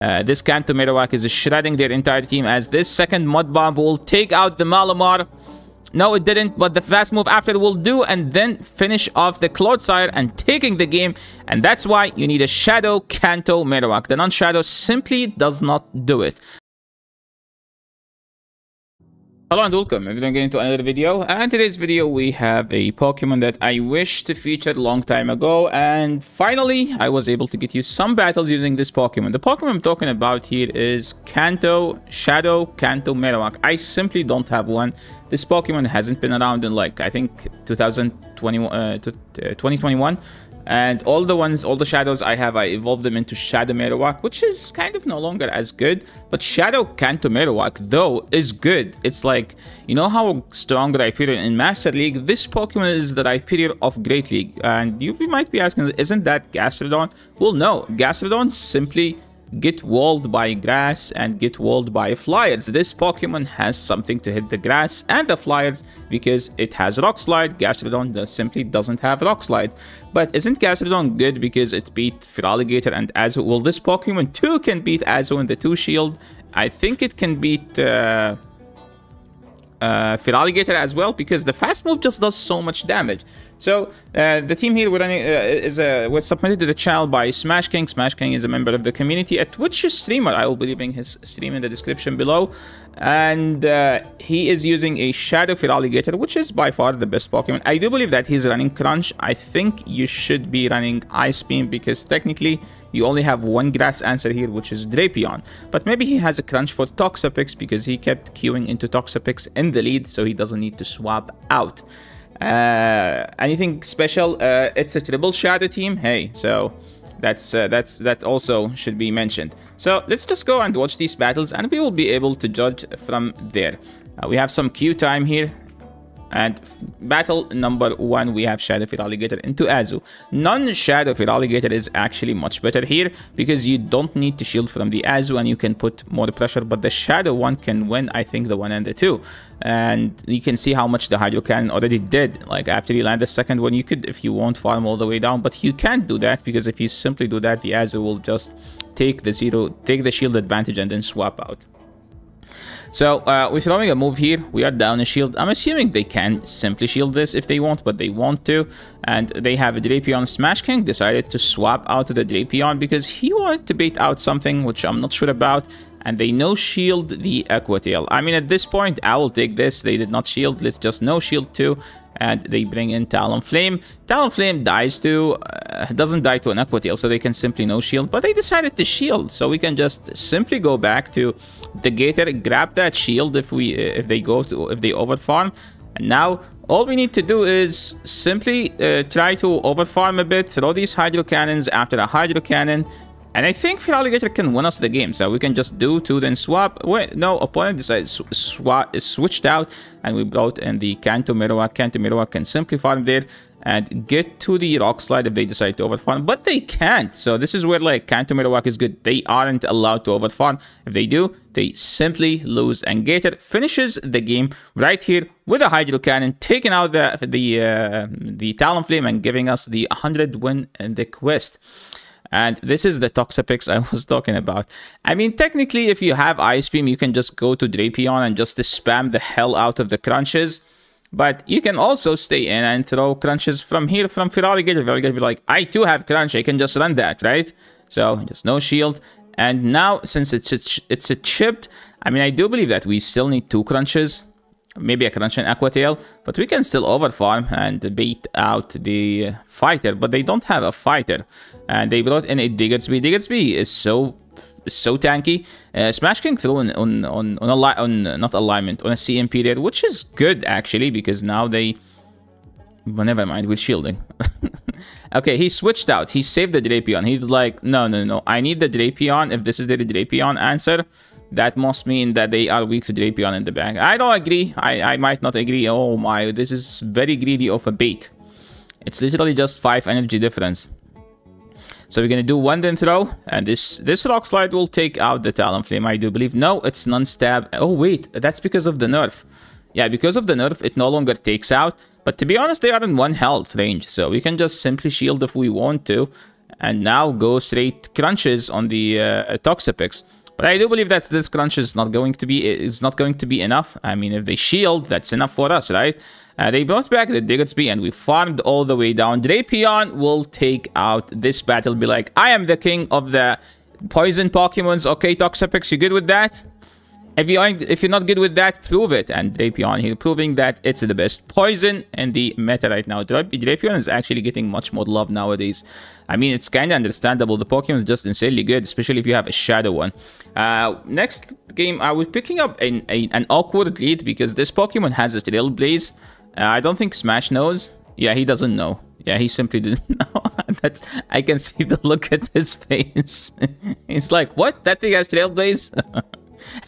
This KANTO MAROWAK is shredding their entire team, as this second Mud Bomb will take out the Malamar. No, it didn't, but the fast move after will do, and then finish off the Clodsire and taking the game. And that's why you need a Shadow KANTO MAROWAK. The non-Shadow simply does not do it. Hello and welcome everyone again to another video, and today's video we have a Pokemon that I wish to feature a long time ago, and finally I was able to get you some battles using this Pokemon. The Pokemon I'm talking about here is KANTO, Shadow KANTO MAROWAK. I simply don't have one. This Pokemon hasn't been around in like I think 2021. And all the shadows I have, I evolved them into Shadow MAROWAK, which is kind of no longer as good. But Shadow KANTO MAROWAK, though, is good. It's like, you know how strong the Rhyperior in Master League? This Pokemon is the Rhyperior of Great League. And you might be asking, isn't that Gastrodon? Well, no. Gastrodon simply get walled by grass and get walled by flyers. This Pokemon has something to hit the grass and the flyers because it has Rock Slide. Gastrodon simply doesn't have Rock Slide. But isn't Gastrodon good because it beat Feraligatr and Azu? Well, this Pokemon too can beat Azu in the 2 shield. I think it can beat Feraligatr as well, because the fast move just does so much damage. So the team here we're running was submitted to the channel by Smash King. Smash King is a member of the community, a Twitch streamer. I will be leaving his stream in the description below. And he is using a Shadow Feraligatr, which is by far the best Pokemon. I do believe that he's running Crunch. I think you should be running Ice Beam, because technically you only have one grass answer here, which is Drapion. But maybe he has a Crunch for Toxapex because he kept queuing into Toxapex in the lead, so he doesn't need to swap out. Anything special? It's a triple Shadow team. Hey, so that also should be mentioned. So let's just go and watch these battles, and we will be able to judge from there. We have some queue time here. And battle number 1, we have Shadow Feraligatr into Azu. Non-Shadow Feraligatr is actually much better here because you don't need to shield from the Azu and you can put more pressure. But the Shadow one can win, I think, the 1 and the 2. And you can see how much the Hydro Cannon already did. Like after you land the second one, you could, if you want, farm all the way down. But you can't do that because if you simply do that, the Azu will just take the shield advantage and then swap out. So we're throwing a move here. We are down a shield. I'm assuming they can simply shield this if they want, but they want to. And they have a Drapion. Smash King decided to swap out to the Drapion because he wanted to bait out something which I'm not sure about. And they no-shield the Aquatail. I mean, at this point, I will take this. They did not shield. Let's just no-shield too. And they bring in Talonflame. Talonflame dies to, doesn't die to an Aquatail, so they can simply no-shield. But they decided to shield, so we can just simply go back to the Gator, grab that shield if they overfarm. And now all we need to do is simply try to overfarm a bit, throw these Hydro Cannons after a Hydro Cannon. And I think Feraligatr can win us the game, so we can just do 2, then swap. Wait, no, opponent decided switched out, and we brought in the KANTO MAROWAK. KANTO MAROWAK can simply farm there and get to the Rock Slide if they decide to overfarm, but they can't. So this is where like KANTO MAROWAK is good. They aren't allowed to overfarm. If they do, they simply lose, and Gator finishes the game right here with a Hydro Cannon, taking out the Talonflame and giving us the 100 win in the quest. And this is the Toxapex I was talking about. I mean, technically, if you have Ice Beam, you can just go to Drapion and just spam the hell out of the Crunches. But you can also stay in and throw Crunches from here, from Feraligatr. Feraligatr will be like, I too have Crunch, I can just run that, right? So, just no shield. And now, since it's a chipped, I mean, I do believe that we still need 2 Crunches. Maybe a Crunch and Aquatail, but we can still overfarm and bait out the fighter, but they don't have a fighter. And they brought in a Diggersby. Diggersby is so tanky. Smash King threw on not alignment, on a CMP there, which is good actually, because now they... Well, never mind, we're shielding. Okay, he switched out. He saved the Drapion. He's like, no, I need the Drapion. If this is the Drapion answer, that must mean that they are weak to Drapion in the back. I don't agree. I might not agree. Oh my, this is very greedy of a bait. It's literally just 5 energy difference. So we're going to do 1 then throw. And this Rock Slide will take out the Talonflame, I do believe. No, it's non-stab. Oh wait, that's because of the nerf. Yeah, because of the nerf, it no longer takes out. But to be honest, they are in 1 health range. So we can just simply shield if we want to. and now go straight crunches on the Toxapex. But I do believe that this crunch is not going to be enough. I mean, if they shield, that's enough for us, right? They brought back the Diggersby, and we farmed all the way down. Drapion will take out this battle, be like, I am the king of the poison Pokemons. Okay, Toxapex, you good with that? If you're not good with that, prove it. And Drapion here proving that it's the best poison in the meta right now. Drapion is actually getting much more love nowadays. I mean, it's kind of understandable. The Pokemon is just insanely good, especially if you have a Shadow one. Next game, I was picking up an awkward lead because this Pokemon has a Trail Blaze. I don't think Smash knows. Yeah, he doesn't know. Yeah, he simply didn't know. I can see the look at his face. He's like, what? That thing has Trail Blaze?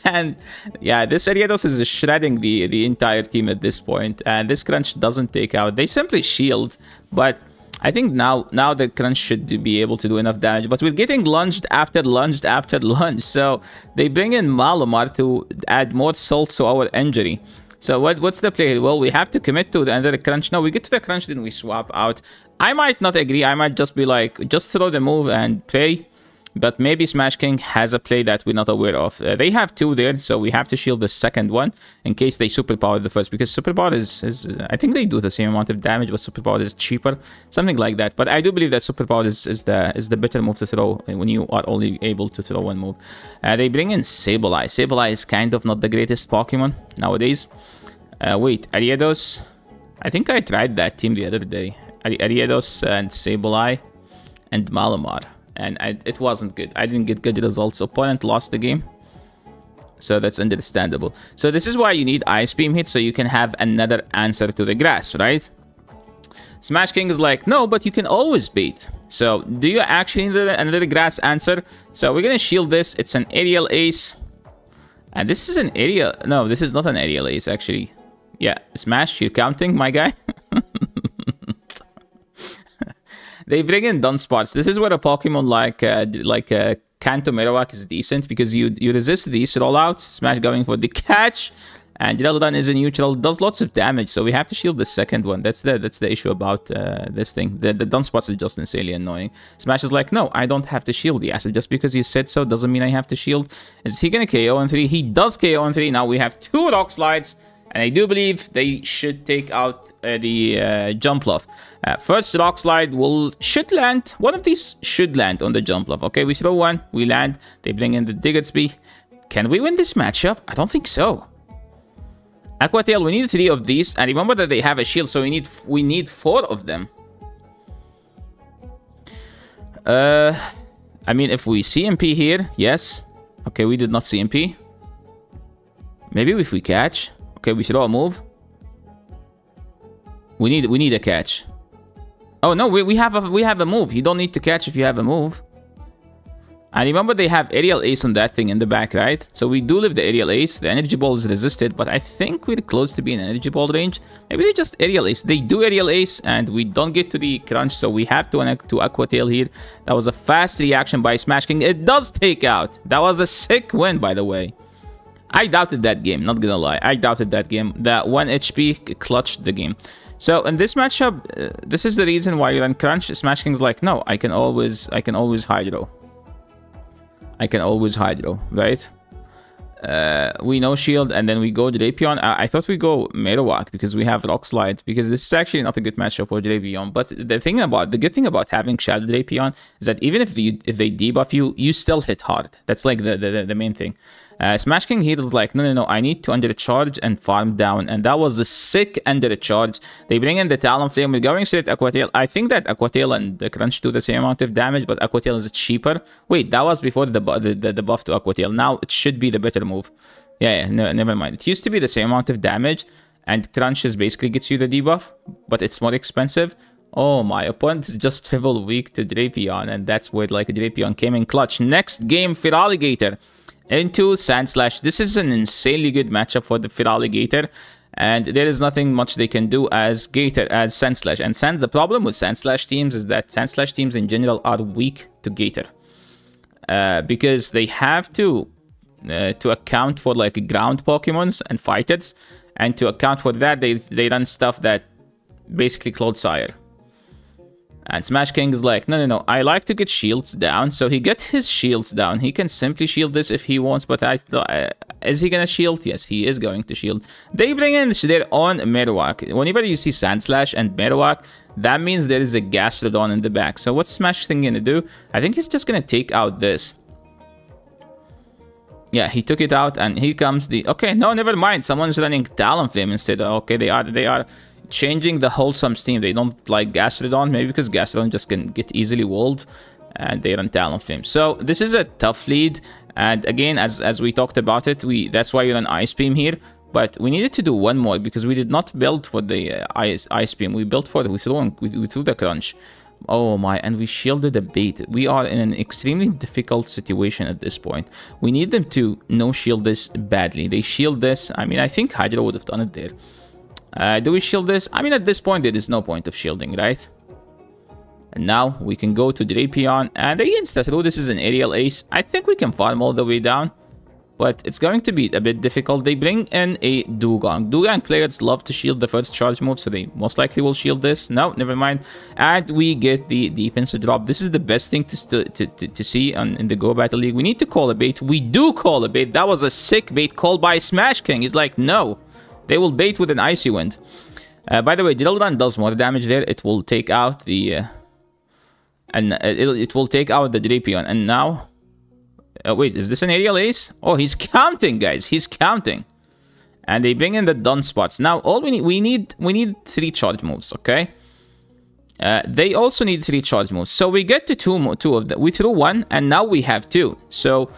And yeah, this Ariados is shredding the entire team at this point. And this crunch doesn't take out. They simply shield. But I think now the crunch should be able to do enough damage. But we're getting lunged after lunged after lunge. So they bring in Malamar to add more salt to our injury. So what's the play? Well, we have to commit to the end of the crunch. No, we get to the crunch, then we swap out. I might not agree. I might just be like, just throw the move and pray. But maybe Smash King has a play that we're not aware of. They have two there, so we have to shield the second one in case they superpower the first. Because superpower is I think they do the same amount of damage, but superpower is cheaper, something like that. But I do believe that superpower is the better move to throw when you are only able to throw one move. They bring in Sableye. Sableye is kind of not the greatest Pokemon nowadays. Wait, Ariados. I think I tried that team the other day. Ariados and Sableye and Malamar. And it wasn't good. I didn't get good results. Opponent lost the game. So that's understandable. So this is why you need Ice Beam hit, so you can have another answer to the grass, right? Smash King is like, no, but you can always bait. So do you actually need another grass answer? So we're going to shield this. It's an aerial ace. And this is an aerial... No, this is not an aerial ace, actually. Yeah, Smash, you're counting, my guy? They bring in Dunsparce. This is where a Pokemon like KANTO MAROWAK is decent because you resist these rollouts. Smash going for the catch, and Geladan is a neutral, does lots of damage. So we have to shield the second one. That's the issue about this thing. The Dunsparce is just insanely annoying. Smash is like, no, I don't have to shield the asset. Just because you said so doesn't mean I have to shield. Is he gonna KO on 3? He does KO on 3. Now we have 2 Rock Slides. And I do believe they should take out the Jump Love. First Rock Slide should land. One of these should land on the Jump Love. Okay, we throw one, we land. They bring in the Diggersby. Can we win this matchup? I don't think so. Aqua Tail, we need 3 of these. And remember that they have a shield, so we need 4 of them. I mean, if we CMP here, yes. Okay, we did not CMP. Maybe if we catch. Okay, we throw a move. We need a catch. Oh no, we have a move. You don't need to catch if you have a move. And remember they have aerial ace on that thing in the back, right? So we do live the aerial ace. The energy ball is resisted, but I think we're close to being energy ball range. Maybe they just aerial ace. They do aerial ace and we don't get to the crunch, so we have to connect to Aqua Tail here. That was a fast reaction by Smash King. It does take out. That was a sick win, by the way. I doubted that game, not gonna lie. I doubted that game. That 1 HP clutched the game. So in this matchup, this is the reason why you run crunch. Smash King's like, no, I can always hydro. I can always hydro, right? We no shield, and then we go Drapion. I thought we go Marowak because we have Rock Slide, because this is actually not a good matchup for Drapion. But the good thing about having Shadow Drapion is that even if they debuff you, you still hit hard. That's like the main thing. Smash King here was like, no, I need to undercharge and farm down. And that was a sick undercharge. They bring in the Talonflame. We're going straight Aqua Tail. I think that Aqua Tail and the Crunch do the same amount of damage, but Aqua Tail is cheaper. Wait, that was before the buff to Aqua Tail. Now it should be the better move. Yeah, no, never mind. It used to be the same amount of damage, and Crunches basically gets you the debuff, but it's more expensive. Oh, my opponent is just triple weak to Drapion, and that's where like Drapion came in clutch. Next game, Feraligatr into Sandslash. This is an insanely good matchup for the Feraligatr, and there is nothing much they can do as Sandslash. And the problem with Sandslash teams is that Sandslash teams in general are weak to Gator, because they have to account for like ground Pokemons and fighters, and to account for that they run stuff that basically Clodsire. And Smash King is like, no, no, no, I like to get shields down. So he gets his shields down. He can simply shield this if he wants, but is he going to shield? Yes, he is going to shield. They bring in their own MAROWAK. Whenever you see Sand Slash and MAROWAK, that means there is a Gastrodon in the back. So what's Smash King going to do? I think he's just going to take out this. Yeah, he took it out, and here comes the... Okay, no, never mind. Someone's running Talonflame instead. Okay, they are changing the wholesome steam. They don't like Gastrodon, maybe because Gastrodon just can get easily walled, and they run Talonflame. So this is a tough lead, and again, as we talked about it, that's why you run Ice Beam here. But we needed to do one more because we did not build for the Ice Beam. We built for it. We threw the Crunch. Oh my, and we shielded the bait. We are in an extremely difficult situation at this point. We need them to no-shield this badly. They shield this. I mean, I think Hydra would have done it there. Do we shield this? I mean, at this point, there is no point of shielding, right? And now we can go to Drapion, and they insta-through. This is an aerial ace. I think we can farm all the way down, but it's going to be a bit difficult. They bring in a Dugong. Dugong players love to shield the first charge move, so they most likely will shield this. No, never mind. And we get the defensive drop. This is the best thing to see in the Go Battle League. We need to call a bait. We do call a bait. That was a sick bait called by Smash King. He's like, no. They will bait with an Icy Wind. By the way, Drill Run does more damage there. It will take out the... it will take out the Drapion. And now... wait, is this an aerial ace? Oh, he's counting, guys. He's counting. And they bring in the done spots. Now, all we need 3 charge moves, okay? They also need 3 charge moves. So we get to two of them. We threw 1, and now we have 2. So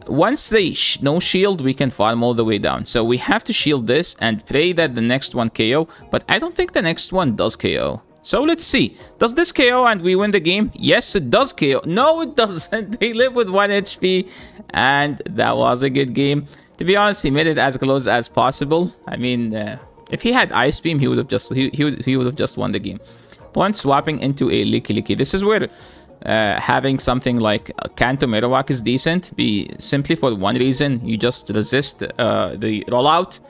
once they no shield, we can farm all the way down. So we have to shield this and pray that the next one KO. But I don't think the next one does KO. So let's see. Does this KO and we win the game? Yes, it does KO. No, it doesn't. They live with 1 HP. And that was a good game. To be honest, he made it as close as possible. I mean, if he had Ice Beam, he would have just won the game. Point swapping into a Licky Licky. This is where having something like KANTO MAROWAK is decent. Simply for one reason. You just resist the rollout.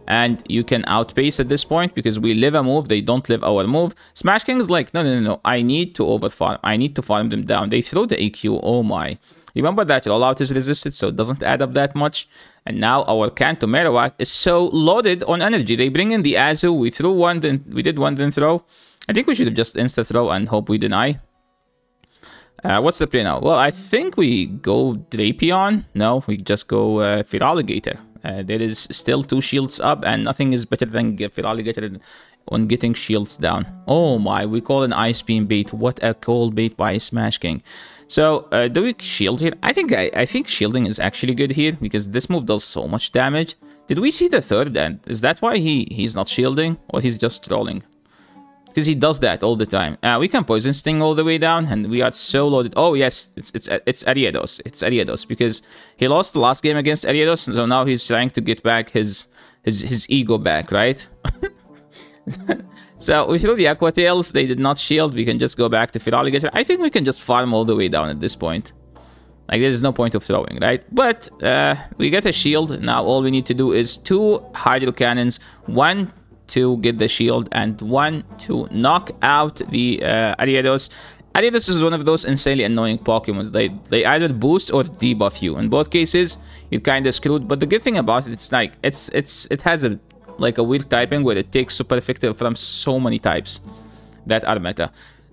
And you can outpace at this point because we live a move, they don't live our move. Smash King is like, no, no, no, no. I need to overfarm. I need to farm them down. They throw the AQ. Oh my. Remember that rollout is resisted, so it doesn't add up that much. And now our KANTO MAROWAK is so loaded on energy. They bring in the Azu. We threw one, then we did one, then throw. I think we should have just insta-throw and hope we deny. What's the play now? Well, I think we go Drapion. No, we just go Feraligatr. There is still 2 shields up, and nothing is better than Feraligatr on getting shields down. Oh my, we call an Ice Beam bait. What a cold bait by Smash King. So, do we shield here? I think shielding is actually good here, because this move does so much damage. Did we see the third end? Is that why he's not shielding, or he's just trolling? Because he does that all the time. We can Poison Sting all the way down, and we are so loaded. Oh yes, it's Ariados. It's Ariados, because he lost the last game against Ariados, so now he's trying to get back his ego back, right? So we threw the Aqua Tails. They did not shield. We can just go back to Feraligatr. I think we can just farm all the way down at this point. Like, there is no point of throwing, right? But we get a shield. Now all we need to do is 2 Hydro Cannons, 1 to get the shield, and 1 to knock out the Ariados. Ariados is one of those insanely annoying Pokemons. They either boost or debuff you. In both cases, you're kind of screwed. But the good thing about it, it's like it has a weird typing where it takes super effective from so many types that are meta.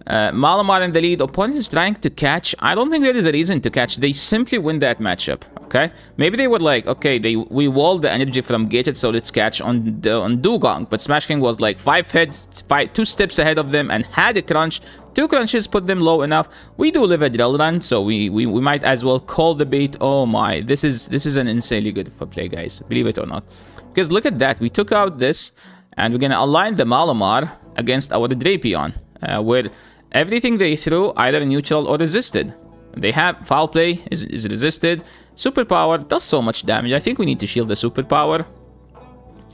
Malamar in the lead. Opponent is trying to catch. I don't think there is a reason to catch. They simply win that matchup. Okay, maybe they were like, okay, we walled the energy from Gated, so let's catch on Dugong. But Smash King was like 2 steps ahead of them and had a crunch. 2 crunches put them low enough. We do live a drill run, so we might as well call the bait. Oh my, this is an insanely good for play, guys. Believe it or not. Because look at that, we took out this, and we're gonna align the Malamar against our Drapion, where everything they threw either neutral or resisted. They have Foul Play is resisted. Superpower does so much damage. I think we need to shield the Superpower.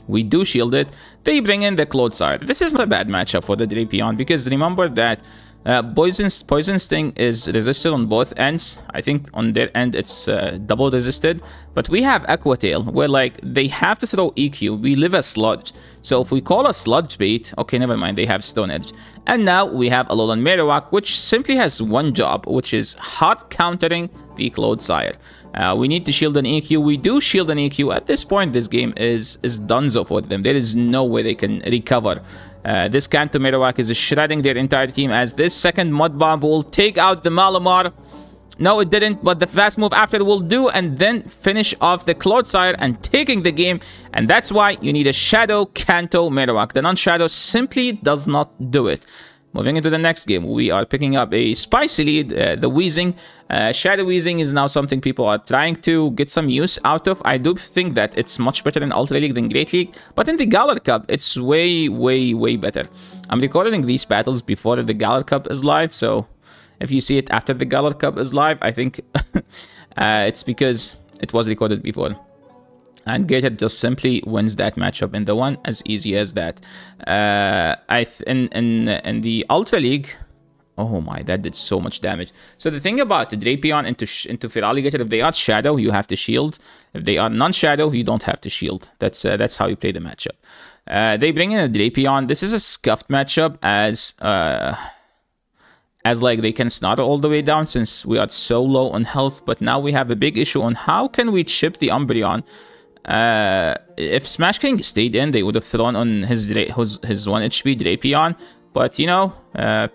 We do shield it. They bring in the Clodsire. This is not a bad matchup for the Drapion, because remember that Poison Sting is resisted on both ends. I think on their end it's double resisted. But we have Aqua Tail, where like they have to throw EQ. We live as Sludge. So if we call a Sludge bait, okay, never mind, they have Stone Edge. And now we have Alolan Marowak, which simply has one job, which is hard countering the Clodsire. We need to shield an EQ. We do shield an EQ. At this point, this game is donezo for them. There is no way they can recover. This Kanto Marowak is shredding their entire team, as this second Mud Bomb will take out the Malamar. No, it didn't, but the fast move after will do, and then finish off the Clodsire and taking the game. And that's why you need a Shadow Kanto Marowak. The non-Shadow simply does not do it. Moving into the next game, we are picking up a spicy lead, the Weezing. Shadow Weezing is now something people are trying to get some use out of. I do think that it's much better in Ultra League than Great League, but in the Galar Cup, it's way, way, way better. I'm recording these battles before the Galar Cup is live, so if you see it after the Galar Cup is live, I think it's because it was recorded before. And Gator just simply wins that matchup in the one, as easy as that. In the Ultra League, oh my, that did so much damage. So the thing about the Drapion into Feraligatr, if they are Shadow, you have to shield. If they are non-Shadow, you don't have to shield. That's how you play the matchup. They bring in a Drapion. This is a scuffed matchup, as like they can snarl all the way down since we are so low on health. But now we have a big issue on how can we chip the Umbreon. If Smash King stayed in, they would have thrown on his 1 HP Drapion. But you know,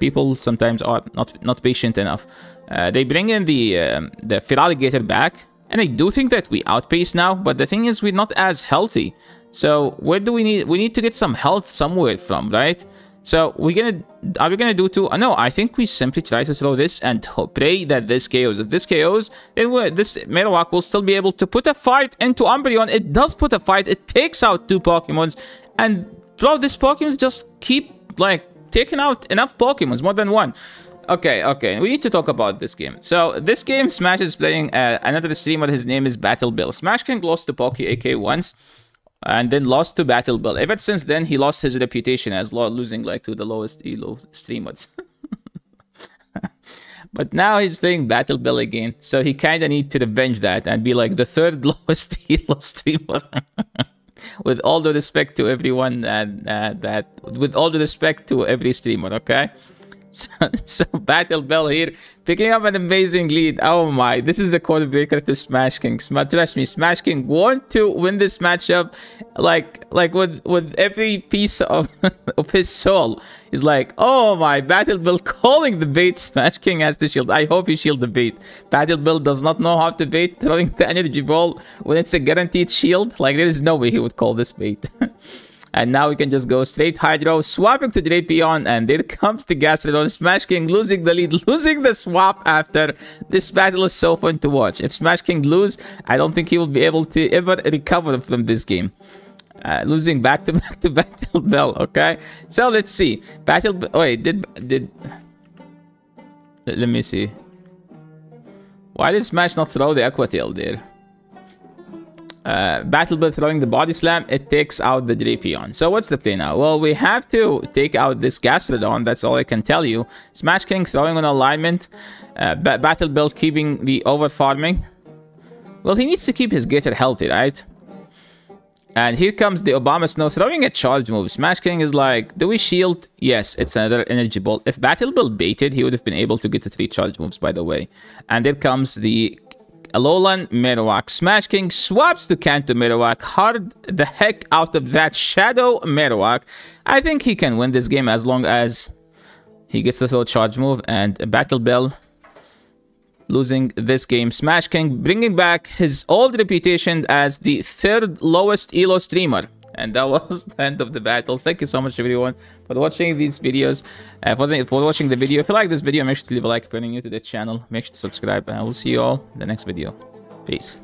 people sometimes are not patient enough. They bring in the Feraligatr back, and I do think that we outpace now. But the thing is, we're not as healthy. So where do we need to get some health somewhere from, right? So are we gonna do two? No, I think we simply try to throw this and pray that this KOs. If this KOs, then this Marowak will still be able to put a fight into Umbreon. It does put a fight. It takes out 2 Pokemons, and bro, these Pokemons just keep like taking out enough Pokemons, more than one. Okay, we need to talk about this game. So this game, Smash is playing another streamer. His name is Battle Bill. Smash King lost to Poke AK once, and then lost to Battle Bill. Ever since then, he lost his reputation as losing like to the lowest elo streamers. But now he's playing Battle Bill again, so he kind of need to revenge that and be like the 3rd lowest elo streamer. With all the respect to everyone, with all the respect to every streamer, okay? So Battle Bell here, picking up an amazing lead. Oh my, this is a code breaker to Smash King. Trust me, Smash King want to win this matchup like with every piece of his soul. He's like, oh my, Battle Bill calling the bait. Smash King has to shield. I hope he shield the bait. Battle Bill does not know how to bait, throwing the energy ball when it's a guaranteed shield. Like, there is no way he would call this bait. And now we can just go straight Hydro, swapping to Drapion, and there comes the Gastrodon. Smash King losing the lead, losing the swap after. This battle is so fun to watch. If Smash King lose, I don't think he will be able to ever recover from this game. Losing back to Battle Bell, okay? So let's see. Wait, let me see. Why did Smash not throw the Aqua Tail there? Battle Bell throwing the Body Slam, it takes out the Drapion. So what's the play now? Well, we have to take out this Gastrodon, that's all I can tell you. Smash King throwing on alignment. Battle Bell keeping the over farming. Well, he needs to keep his Gator healthy, right? And here comes the Obama Snow throwing a charge move. Smash King is like, do we shield? Yes, it's another energy ball. If Battle Bell baited, he would have been able to get the 3 charge moves, by the way. And there comes the Alolan Marowak. Smash King swaps to Kanto Marowak. Hard the heck out of that Shadow Marowak. I think he can win this game as long as he gets the throw charge move. And Battle Bell losing this game. Smash King bringing back his old reputation as the 3rd lowest elo streamer. And that was the end of the battles. Thank you so much, everyone, for watching these videos. For watching the video. If you like this video, make sure to leave a like if you're new to the channel. Make sure to subscribe, and I will see you all in the next video. Peace.